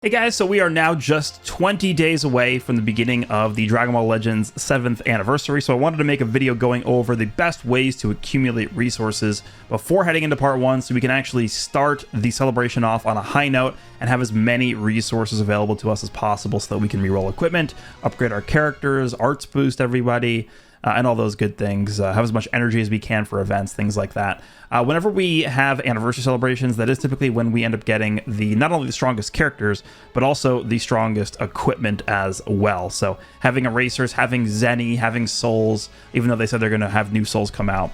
Hey guys, so we are now just 20 days away from the beginning of the Dragon Ball Legends 7th anniversary, so I wanted to make a video going over the best ways to accumulate resources before heading into part 1 so we can actually start the celebration off on a high note and have as many resources available to us as possible so that we can reroll equipment, upgrade our characters, arts boost everybody, and all those good things, have as much energy as we can for events, things like that. Whenever we have anniversary celebrations, that is typically when we end up getting not only the strongest characters, but also the strongest equipment as well. So having Erasers, having Zenny, having Souls, even though they said they're going to have new Souls come out,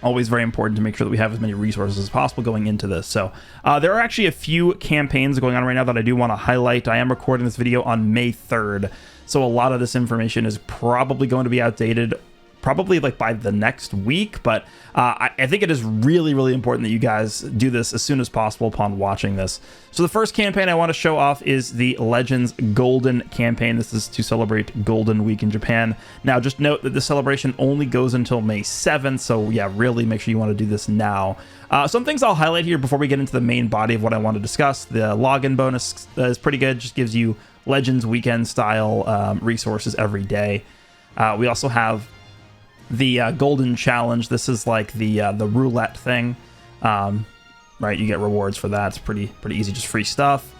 always very important to make sure that we have as many resources as possible going into this. So there are actually a few campaigns going on right now that I do want to highlight. I am recording this video on May 3rd. So a lot of this information is probably going to be outdated, probably like by the next week, but I think it is really, really important that you guys do this as soon as possible upon watching this. So the first campaign I want to show off is the Legends Golden campaign. This is to celebrate Golden Week in Japan. Now, just note that the celebration only goes until May 7th, so yeah, really make sure you want to do this now. Some things I'll highlight here before we get into the main body of what I want to discuss. The login bonus is pretty good, just gives you Legends weekend style resources every day. We also have the Golden Challenge. This is like the roulette thing, right? You get rewards for that. It's pretty easy, just free stuff.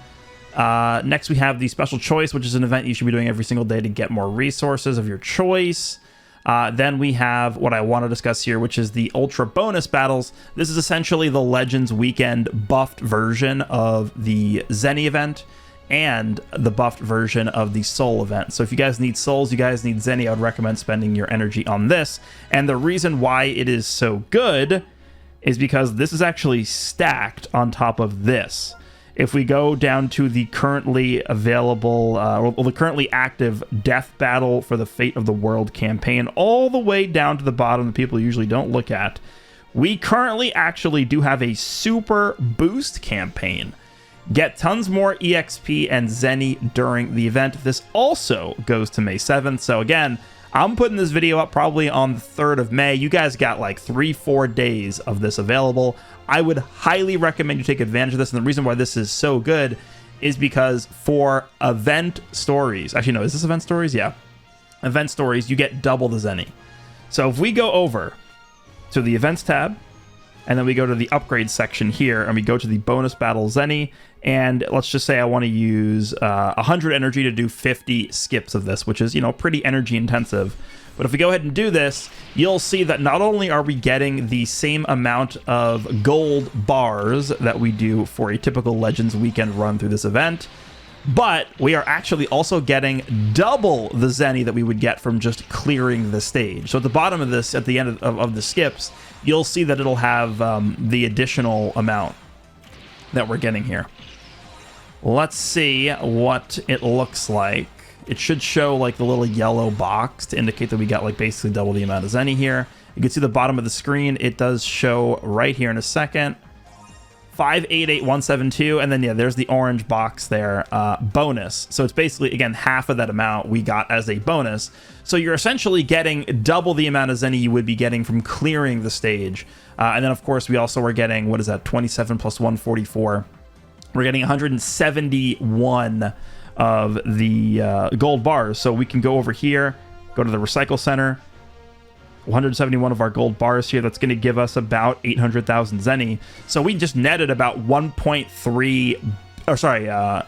Next, we have the Special Choice, which is an event you should be doing every single day to get more resources of your choice. Then we have what I want to discuss here, which is the Ultra Bonus Battles. This is essentially the Legends Weekend buffed version of the Zenny event and the buffed version of the Soul event. So if you guys need Souls, you guys need Zenny, I would recommend spending your energy on this. And the reason why it is so good is because this is actually stacked on top of this. If we go down to the currently available, the currently active Death Battle for the Fate of the World campaign, all the way down to the bottom that people usually don't look at, we currently actually do have a Super Boost campaign. Get tons more EXP and Zenny during the event. This also goes to May 7th. So again, I'm putting this video up probably on the 3rd of May. You guys got like 3-4 days of this available. I would highly recommend you take advantage of this. And the reason why this is so good is because for event stories, actually no, is this event stories? Yeah. Event stories, you get double the Zenny. So if we go over to the events tab, and then we go to the upgrade section here, and we go to the bonus battle Zenny, and let's just say I want to use 100 energy to do 50 skips of this, which is, you know, pretty energy intensive. But if we go ahead and do this, you'll see that not only are we getting the same amount of gold bars that we do for a typical Legends weekend run through this event, but we are actually also getting double the Zenny that we would get from just clearing the stage. So at the bottom of this, at the end of the skips, you'll see that it'll have the additional amount that we're getting here. Let's see what it looks like. It should show like the little yellow box to indicate that we got like basically double the amount of Zenny here. You can see the bottom of the screen. It does show right here in a second. 588172, and then yeah, there's the orange box there, bonus. So it's basically, again, half of that amount we got as a bonus. So you're essentially getting double the amount of Zenny you would be getting from clearing the stage. And then, of course, we also were getting, what is that, 27 plus 144. We're getting 171 of the gold bars. So we can go over here, go to the Recycle Center, 171 of our gold bars here. That's going to give us about 800,000 Zenny. So we just netted about 1.3, or sorry, yeah,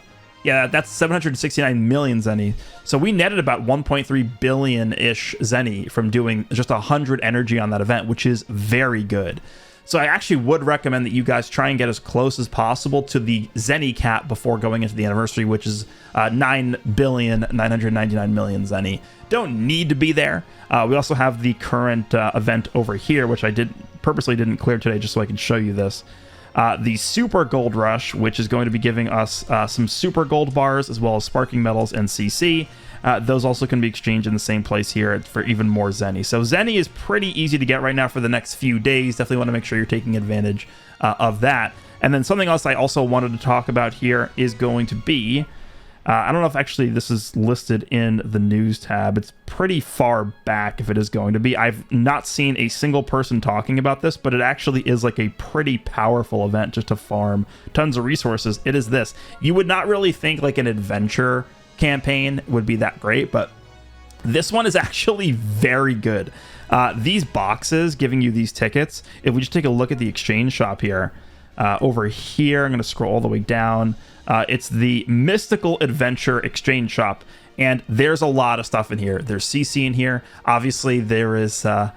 that's 769 million Zenny. So we netted about 1.3 billion-ish Zenny from doing just 100 energy on that event, which is very good. So I actually would recommend that you guys try and get as close as possible to the Zenny cap before going into the anniversary, which is 9,999,000,000 Zenny. Don't need to be there. We also have the current event over here, which I purposely didn't clear today just so I can show you this. The Super Gold Rush, which is going to be giving us some Super Gold bars as well as Sparking Metals and CC. Those also can be exchanged in the same place here for even more Zenny. So Zenny is pretty easy to get right now for the next few days. Definitely want to make sure you're taking advantage of that. And then something else I also wanted to talk about here is going to be I don't know if actually this is listed in the news tab. It's pretty far back if it is going to be. I've not seen a single person talking about this, but it actually is like a pretty powerful event just to farm tons of resources. It is this. You would not really think like an adventure campaign would be that great, but this one is actually very good. These boxes giving you these tickets, if we just take a look at the exchange shop here, over here, I'm going to scroll all the way down. It's the Mystical Adventure Exchange Shop, and there's a lot of stuff in here. There's CC in here. Obviously, there is a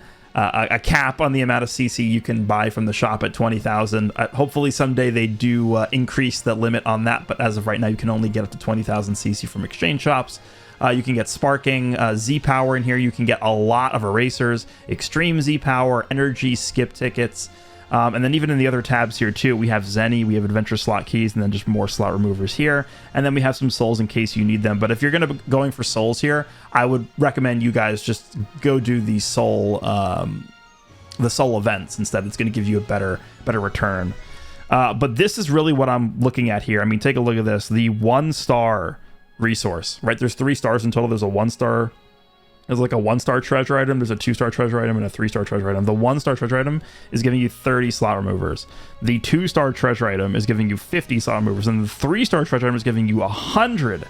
cap on the amount of CC you can buy from the shop at 20,000. Hopefully, someday they do increase the limit on that, but as of right now, you can only get up to 20,000 CC from exchange shops. You can get Sparking, Z-Power in here. You can get a lot of erasers, Extreme Z-Power, Energy Skip tickets. And then even in the other tabs here too, we have Zenny, we have Adventure slot keys, and then just more slot removers here. And then we have some souls in case you need them. But if you're going to be going for souls here, I would recommend you guys just go do the soul events instead. It's going to give you a better return. But this is really what I'm looking at here. I mean, take a look at this. The 1-star resource, right? There's 3 stars in total. There's a 1-star. There's like a 1-star treasure item, there's a 2-star treasure item, and a 3-star treasure item. The 1-star treasure item is giving you 30 slot removers. The 2-star treasure item is giving you 50 slot removers, and the 3-star treasure item is giving you 100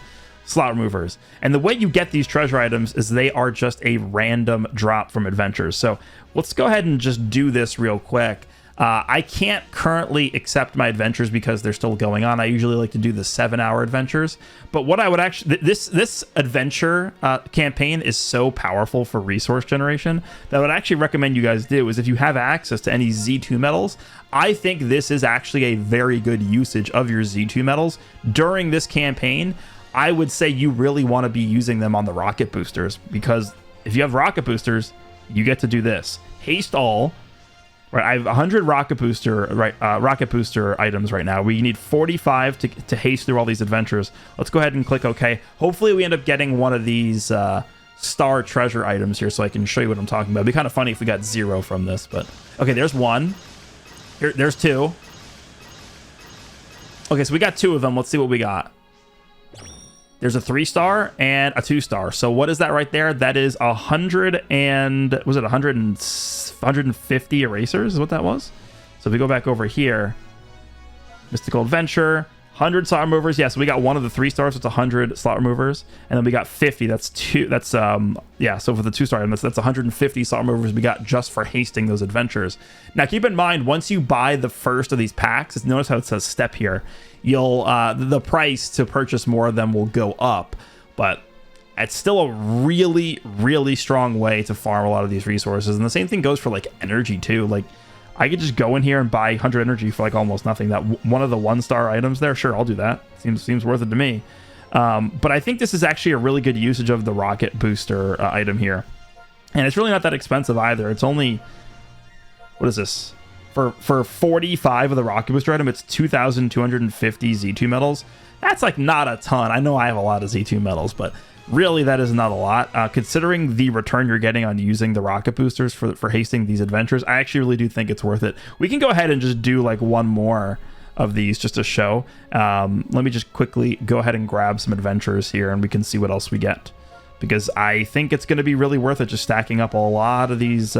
slot removers. And the way you get these treasure items is they are just a random drop from adventures. So let's go ahead and just do this real quick. I can't currently accept my adventures because they're still going on. I usually like to do the 7-hour adventures. But what I would actually... This adventure campaign is so powerful for resource generation that I would actually recommend you guys do is if you have access to any Z2 medals, I think this is actually a very good usage of your Z2 medals. During this campaign, I would say you really want to be using them on the rocket boosters because if you have rocket boosters, you get to do this. Haste all... Right, I have 100 rocket booster items right now. We need 45 to haste through all these adventures. Let's go ahead and click OK. Hopefully we end up getting one of these star treasure items here so I can show you what I'm talking about. It'd be kind of funny if we got 0 from this, but okay, there's 1. There's 2. Okay, so we got 2 of them. Let's see what we got. There's a 3-star and a 2-star. So what is that right there? That is 100 and... Was it 150 erasers is what that was? So if we go back over here, Mystical Adventure, 100 slot removers. Yeah, so we got one of the 3-stars, so it's 100 slot removers. And then we got 50. That's 2. That's, yeah, so for the 2-star, that's 150 slot removers we got just for hasting those adventures. Now, keep in mind, once you buy the first of these packs, notice how it says step here. You'll the price to purchase more of them will go up, but it's still a really strong way to farm a lot of these resources. And the same thing goes for like energy too. Like I could just go in here and buy 100 energy for like almost nothing. That one of the 1-star items there, sure, I'll do that. Seems worth it to me. But I think this is actually a really good usage of the rocket booster item here, and it's really not that expensive either. It's only, what is this? For 45 of the rocket booster item, it's 2,250 Z2 medals. That's like not a ton. I know I have a lot of Z2 medals, but really that is not a lot. Considering the return you're getting on using the rocket boosters for hasting these adventures, I actually really do think it's worth it. We can go ahead and just do like one more of these just to show. Let me just quickly go ahead and grab some adventures here and we can see what else we get. Because I think it's going to be really worth it just stacking up a lot of these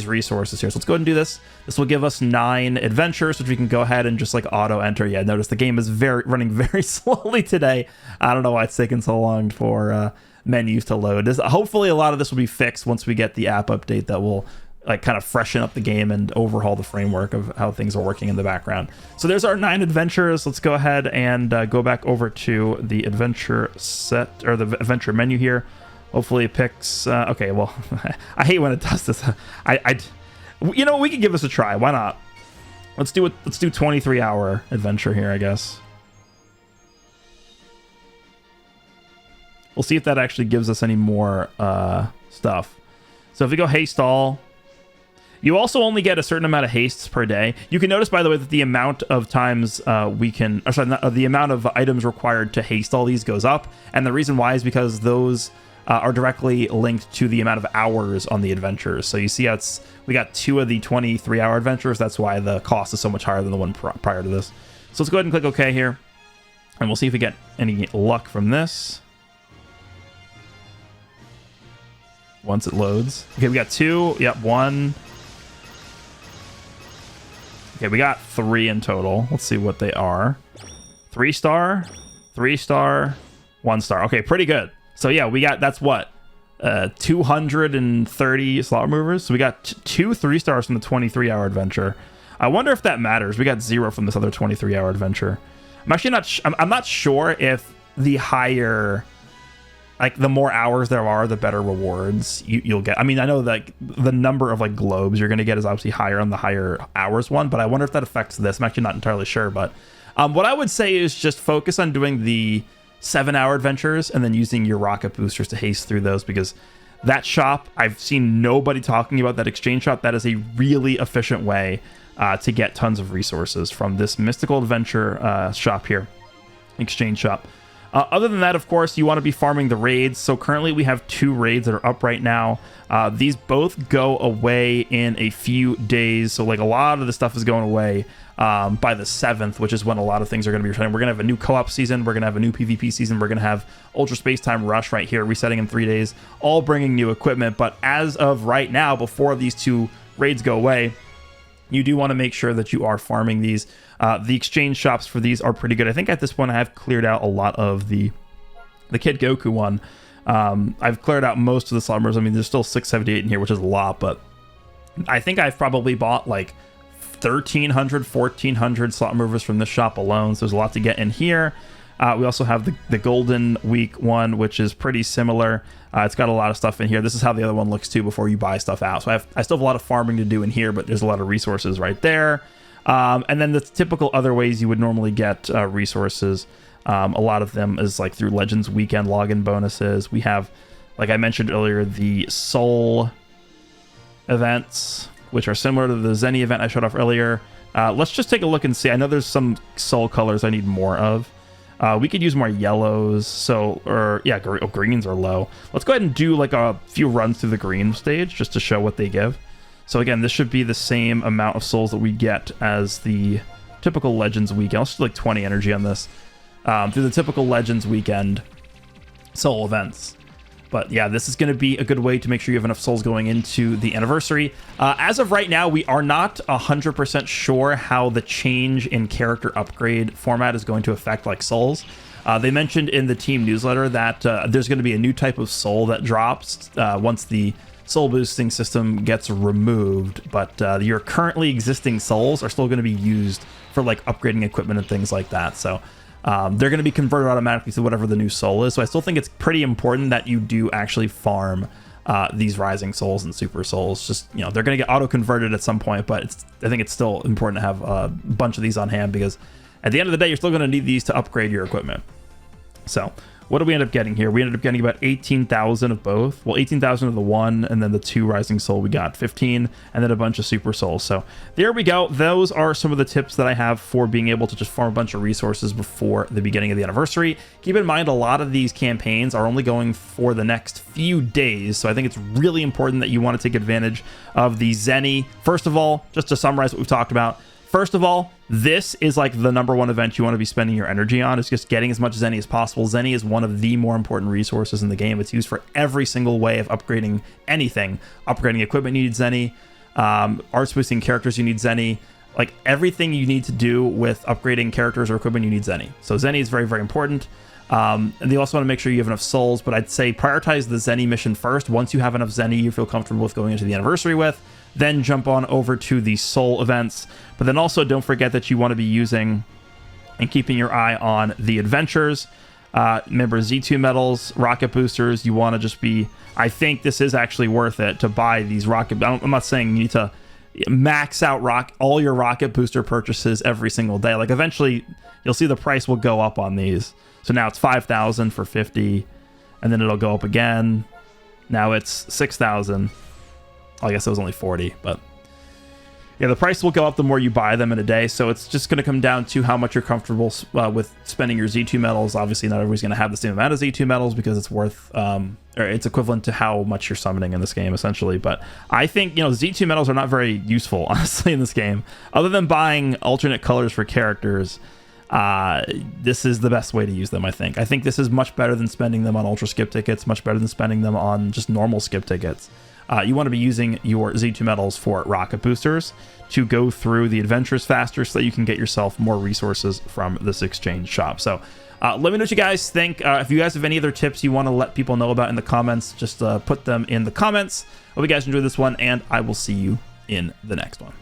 resources here. So let's go ahead and do this. This will give us 9 adventures, which we can go ahead and just like auto enter. Yeah, notice the game is running very slowly today. I don't know why it's taking so long for menus to load. Hopefully a lot of this will be fixed once we get the app update that will like kind of freshen up the game and overhaul the framework of how things are working in the background. So there's our 9 adventures. Let's go ahead and go back over to the adventure set or the adventure menu here. Hopefully it picks... okay, well, I hate when it does this. You know, we could give this a try. Why not? Let's do 23-hour adventure here, I guess. We'll see if that actually gives us any more stuff. So if we go haste all, you also only get a certain amount of hastes per day. You can notice, by the way, that the amount of times the amount of items required to haste all these goes up. And the reason why is because those... are directly linked to the amount of hours on the adventures. So you see how we got 2 of the 23-hour adventures. That's why the cost is so much higher than the one prior to this. So let's go ahead and click OK here. And we'll see if we get any luck from this. Once it loads. Okay, we got 2. Yep, 1. Okay, we got 3 in total. Let's see what they are. 3-star, 3-star, 1-star. Okay, pretty good. So yeah, we got, that's what? 230 slot removers. So we got 2 3-stars from the 23-hour adventure. I wonder if that matters. We got 0 from this other 23-hour adventure. I'm actually not. I'm not sure if the higher, like the more hours there are, the better rewards you'll get. I mean, I know that the number of like globes you're going to get is obviously higher on the higher hours one, but I wonder if that affects this. I'm actually not entirely sure, but what I would say is just focus on doing the 7-hour adventures and then using your rocket boosters to haste through those, because that shop, I've seen nobody talking about that exchange shop. That is a really efficient way to get tons of resources from this mystical adventure shop here, exchange shop. Other than that, of course, you want to be farming the raids. So currently we have 2 raids that are up right now. These both go away in a few days. So like a lot of the stuff is going away by the 7th, which is when a lot of things are going to be returning. We're going to have a new co-op season. We're going to have a new PvP season. We're going to have Ultra Space Time Rush right here, resetting in 3 days, all bringing new equipment. But as of right now, before these 2 raids go away, you do want to make sure that you are farming these. The exchange shops for these are pretty good. I think at this point I have cleared out a lot of the Kid Goku one. I've cleared out most of the slot removers. I mean, there's still 678 in here, which is a lot, but I think I've probably bought like 1,300, 1,400 slot removers from this shop alone. So there's a lot to get in here. We also have the Golden Week one, which is pretty similar. It's got a lot of stuff in here. This is how the other one looks too before you buy stuff out. So I still have a lot of farming to do in here, but there's a lot of resources right there. And then the typical other ways you would normally get resources. A lot of them is like through Legends Weekend login bonuses. We have, like I mentioned earlier, the Soul events, which are similar to the Zenny event I showed off earlier. Let's just take a look and see. I know there's some Soul colors I need more of. We could use more yellows, greens are low. Let's go ahead and do like a few runs through the green stage just to show what they give. So again, this should be the same amount of souls that we get as the typical Legends weekend. Let's do like 20 energy on this. Through the typical Legends weekend soul events. But yeah, this is going to be a good way to make sure you have enough souls going into the anniversary. As of right now, we are not 100% sure how the change in character upgrade format is going to affect like souls. They mentioned in the team newsletter that there's going to be a new type of soul that drops once the soul boosting system gets removed. But your currently existing souls are still going to be used for like upgrading equipment and things like that. So they're going to be converted automatically to whatever the new soul is. So I still think it's pretty important that you do actually farm these rising souls and super souls. Just, you know, they're going to get auto converted at some point, but I think it's still important to have a bunch of these on hand, because at the end of the day, you're still going to need these to upgrade your equipment. So what do we end up getting here? We ended up getting about 18,000 of both. Well, 18,000 of the one, and then the 2 rising soul we got 15, and then a bunch of super souls. So there we go. Those are some of the tips that I have for being able to just farm a bunch of resources before the beginning of the anniversary. Keep in mind, a lot of these campaigns are only going for the next few days, so I think it's really important that you want to take advantage of the Zenny. First of all, just to summarize what we've talked about, first of all, this is like the #1 event you want to be spending your energy on. It's just getting as much Zenny as possible. Zenny is one of the more important resources in the game. It's used for every single way of upgrading anything. Upgrading equipment, you need Zenny. Arts boosting characters, you need Zenny. Like everything you need to do with upgrading characters or equipment, you need Zenny. So Zenny is very, very important. And you also want to make sure you have enough souls, but I'd say prioritize the Zenny mission first. Once you have enough Zenny you feel comfortable with going into the anniversary with, then jump on over to the soul events. But then also don't forget that you want to be using and keeping your eye on the adventures. Remember, Z2 medals, rocket boosters, you want to just be, I think this is actually worth it to buy these rocket. I'm not saying you need to max out all your rocket booster purchases every single day. Like eventually you'll see the price will go up on these. So now it's 5,000 for 50, and then it'll go up again. Now it's 6,000. I guess it was only 40, but yeah, the price will go up the more you buy them in a day. So it's just going to come down to how much you're comfortable with spending your Z2 medals. Obviously, not everybody's going to have the same amount of Z2 medals because it's worth, or it's equivalent to how much you're summoning in this game, essentially. But I think, you know, Z2 medals are not very useful, honestly, in this game. Other than buying alternate colors for characters, this is the best way to use them, I think. I think this is much better than spending them on ultra skip tickets, much better than spending them on just normal skip tickets. You want to be using your Z2 medals for rocket boosters to go through the adventures faster so that you can get yourself more resources from this exchange shop. So let me know what you guys think. If you guys have any other tips you want to let people know about in the comments, just put them in the comments. Hope you guys enjoyed this one, and I will see you in the next one.